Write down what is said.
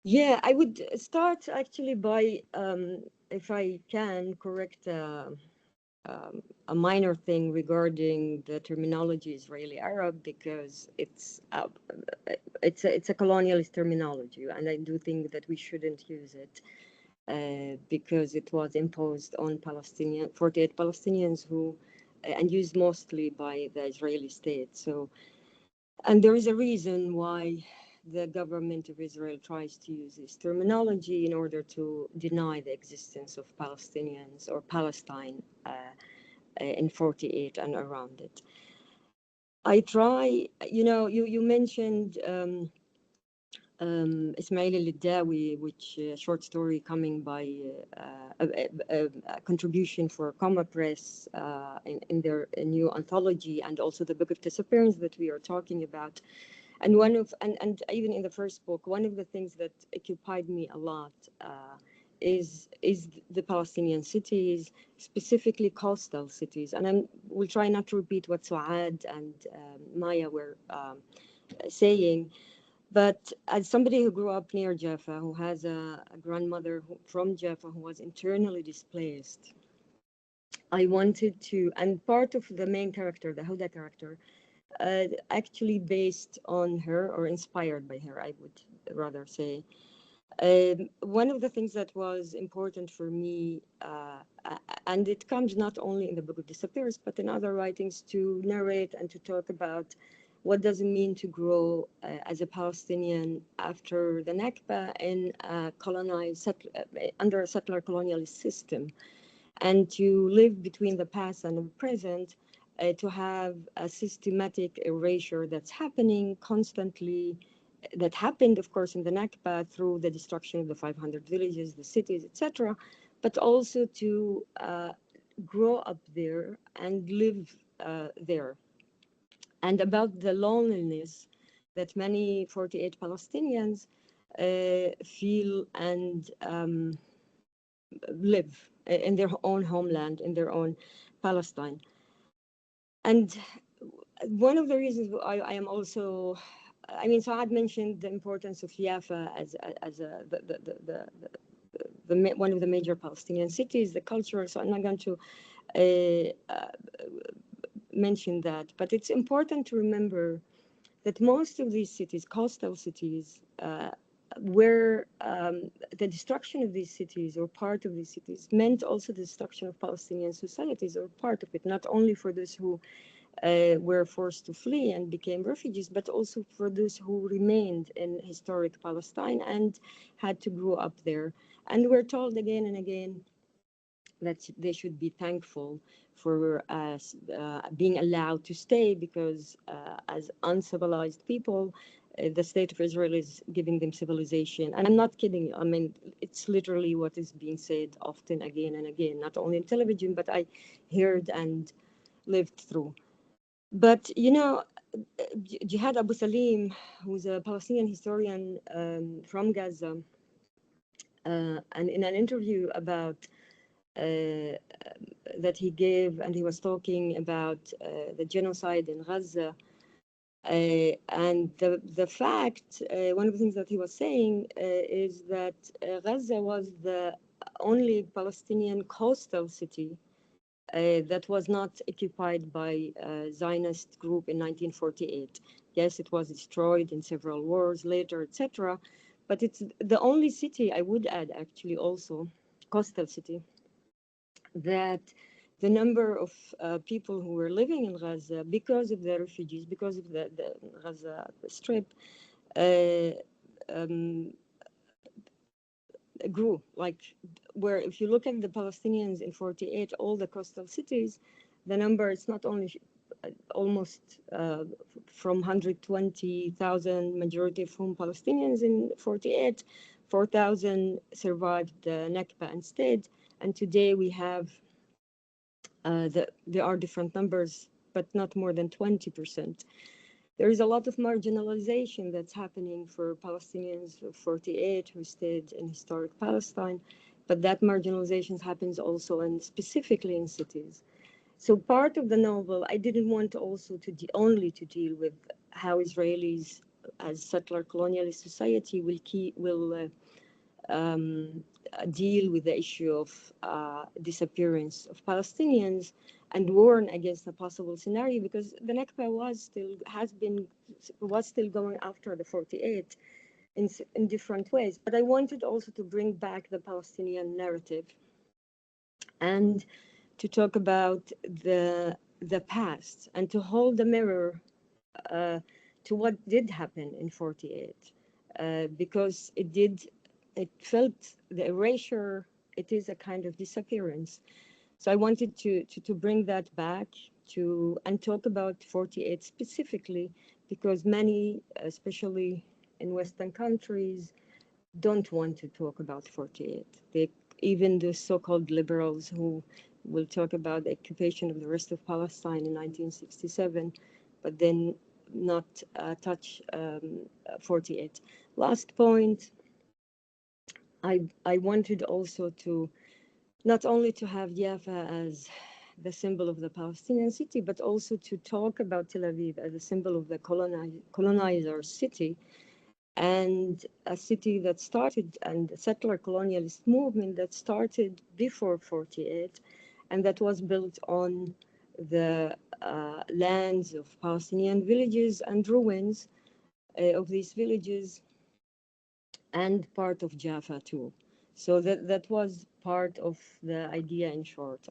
Yeah, I would start actually by, if I can correct a minor thing regarding the terminology Israeli Arab, because it's a colonialist terminology, and I do think that we shouldn't use it because it was imposed on 48 Palestinians who and used mostly by the Israeli state. So, and there is a reason why the government of Israel tries to use this terminology in order to deny the existence of Palestinians or Palestine in 48 and around it. I try, you mentioned Ismail al-Dawi, which short story coming by a contribution for Comma Press in their new anthology, and also the Book of Disappearance that we are talking about. And and even in the first book, one of the things that occupied me a lot is the Palestinian cities, specifically coastal cities. And I will try not to repeat what Suad and Maya were saying, but as somebody who grew up near Jaffa, who has a grandmother from Jaffa who was internally displaced, I wanted to, and part of the main character, the Huda character, actually based on her or inspired by her, I would rather say. One of the things that was important for me, and it comes not only in the Book of Disappearance, but in other writings, to narrate and to talk about what does it mean to grow as a Palestinian after the Nakba in a under a settler colonialist system, and to live between the past and the present, to have a systematic erasure that's happening constantly, that happened, of course, in the Nakba through the destruction of the 500 villages, the cities, etc., but also to grow up there and live there. And about the loneliness that many 48 Palestinians feel and live in their own homeland, in their own Palestine. And one of the reasons I am also, I mean, Saad mentioned the importance of Jaffa as one of the major Palestinian cities, the culture. So I'm not going to mention that, but it's important to remember that most of these cities, coastal cities, where the destruction of these cities or part of these cities meant also the destruction of Palestinian societies or part of it, not only for those who were forced to flee and became refugees, but also for those who remained in historic Palestine and had to grow up there. And we're told again and again that they should be thankful for being allowed to stay, because as uncivilized people, the state of Israel is giving them civilization. And I'm not kidding. I mean, it's literally what is being said often again and again, not only in television, but I heard and lived through. But, Jihad Abu Salim, who's a Palestinian historian from Gaza, and in an interview about that he gave, and he was talking about the genocide in Gaza. And the fact, one of the things that he was saying is that Gaza was the only Palestinian coastal city that was not occupied by a Zionist group in 1948. Yes, it was destroyed in several wars later, etc. But it's the only city, I would add actually also, coastal city, that the number of people who were living in Gaza because of the refugees, because of the Gaza Strip, uh, um, grew. Like, where if you look at the Palestinians in 48, all the coastal cities, the number is not only almost from 120,000, majority of whom Palestinians in 48, 4,000 survived the Nakba and stayed. And today we have there are different numbers, but not more than 20%. There is a lot of marginalization that's happening for Palestinians of 48 who stayed in historic Palestine, but that marginalization happens also and specifically in cities. So part of the novel, I didn't want also to only to deal with how Israelis as settler colonialist society, will deal with the issue of disappearance of Palestinians and warn against a possible scenario, because the Nakba was still going after the 48 in different ways. But I wanted also to bring back the Palestinian narrative and to talk about the past and to hold the mirror to what did happen in 48, because it felt the erasure. It is a kind of disappearance. So I wanted to bring that back and talk about 48 specifically, because many, especially in Western countries, don't want to talk about 48. Even the so-called liberals who will talk about the occupation of the rest of Palestine in 1967, but then not touch 48. Last point, I wanted also to not only to have Jaffa as the symbol of the Palestinian city, but also to talk about Tel Aviv as a symbol of the colonizer city, and a city that started, and a settler colonialist movement that started before 48, and that was built on the lands of Palestinian villages and ruins of these villages, and part of Jaffa too. So that was part of the idea in short.